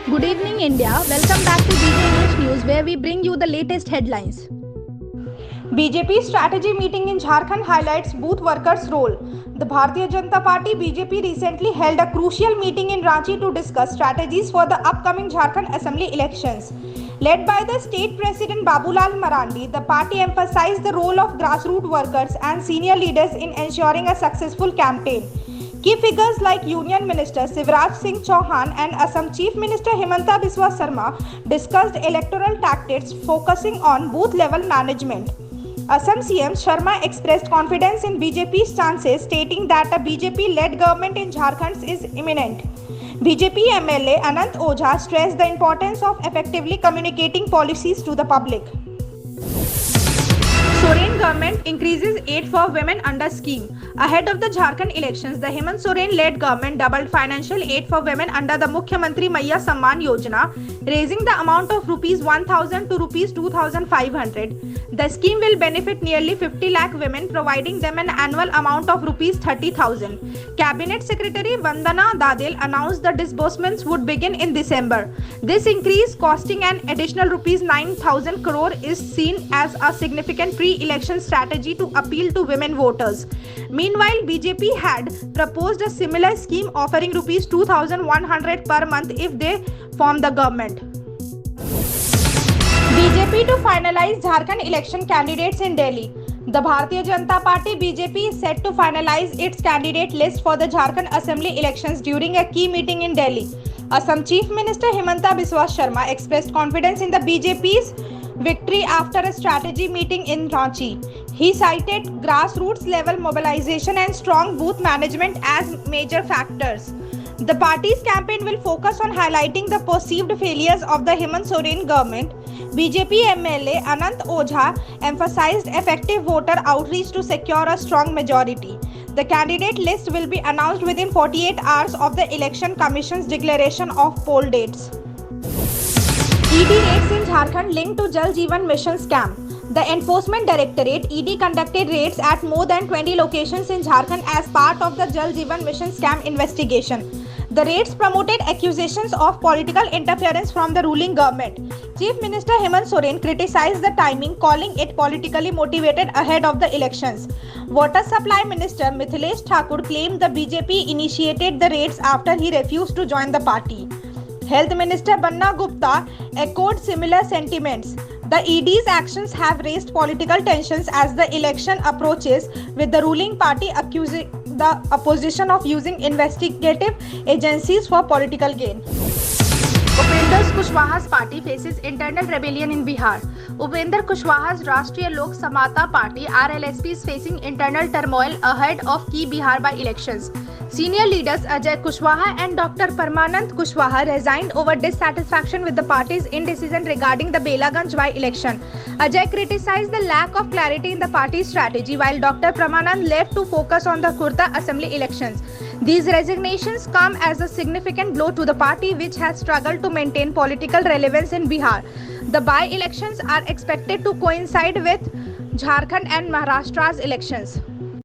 Good evening, India. Welcome back to DJ English News, where we bring you the latest headlines. BJP strategy meeting in Jharkhand highlights booth workers' role. The Bharatiya Janata Party (BJP) recently held a crucial meeting in Ranchi to discuss strategies for the upcoming Jharkhand Assembly elections. Led by the state president Babulal Marandi, the party emphasized the role of grassroots workers and senior leaders in ensuring a successful campaign. Key figures like Union Minister Shivraj Singh Chauhan and Assam Chief Minister Himanta Biswa Sarma discussed electoral tactics focusing on booth-level management. Assam CM Sharma expressed confidence in BJP's chances, stating that a BJP-led government in Jharkhand is imminent. BJP MLA Anant Ojha stressed the importance of effectively communicating policies to the public. Soren government increases aid for women under scheme. Ahead of the Jharkhand elections, the Hemant Soren-led government doubled financial aid for women under the Mukhyamantri Maiya Samman Yojana, raising the amount of rupees 1,000 to rupees 2,500. The scheme will benefit nearly 50 lakh women, providing them an annual amount of rupees 30,000. Cabinet Secretary Vandana Dadel announced the disbursements would begin in December. This increase, costing an additional rupees 9,000 crore, is seen as a significant pre-election strategy to appeal to women voters. Meanwhile, BJP had proposed a similar scheme offering rupees 2,100 per month if they form the government. BJP to finalize Jharkhand election candidates in Delhi. The Bharatiya Janata Party (BJP) is set to finalize its candidate list for the Jharkhand Assembly elections during a key meeting in Delhi. Assam Chief Minister Himanta Biswa Sarma expressed confidence in the BJP's victory after a strategy meeting in Ranchi. He cited grassroots level mobilization and strong booth management as major factors. The party's campaign will focus on highlighting the perceived failures of the Hemant Soren government. BJP MLA Anant Ojha emphasized effective voter outreach to secure a strong majority. The candidate list will be announced within 48 hours of the Election Commission's declaration of poll dates. ED raids in Jharkhand linked to Jal Jeevan Mission scam. The Enforcement Directorate (ED) conducted raids at more than 20 locations in Jharkhand as part of the Jal Jeevan Mission scam investigation. The raids promoted accusations of political interference from the ruling government. Chief Minister Hemant Soren criticized the timing, calling it politically motivated ahead of the elections. Water Supply Minister Mithilesh Thakur claimed the BJP initiated the raids after he refused to join the party. Health Minister Banna Gupta echoed similar sentiments. The ED's actions have raised political tensions as the election approaches, with the ruling party accusing the opposition of using investigative agencies for political gain. Upendra Kushwaha's party faces internal rebellion in Bihar. Upendra Kushwaha's Rashtriya Lok Samata Party (RLSP) is facing internal turmoil ahead of key Bihar by-elections. Senior leaders Ajay Kushwaha and Dr. Parmanand Kushwaha resigned over dissatisfaction with the party's indecision regarding the Belaganj by-election. Ajay criticized the lack of clarity in the party's strategy, while Dr. Parmanand left to focus on the Khurda Assembly elections. These resignations come as a significant blow to the party, which has struggled to maintain political relevance in Bihar. The by-elections are expected to coincide with Jharkhand and Maharashtra's elections.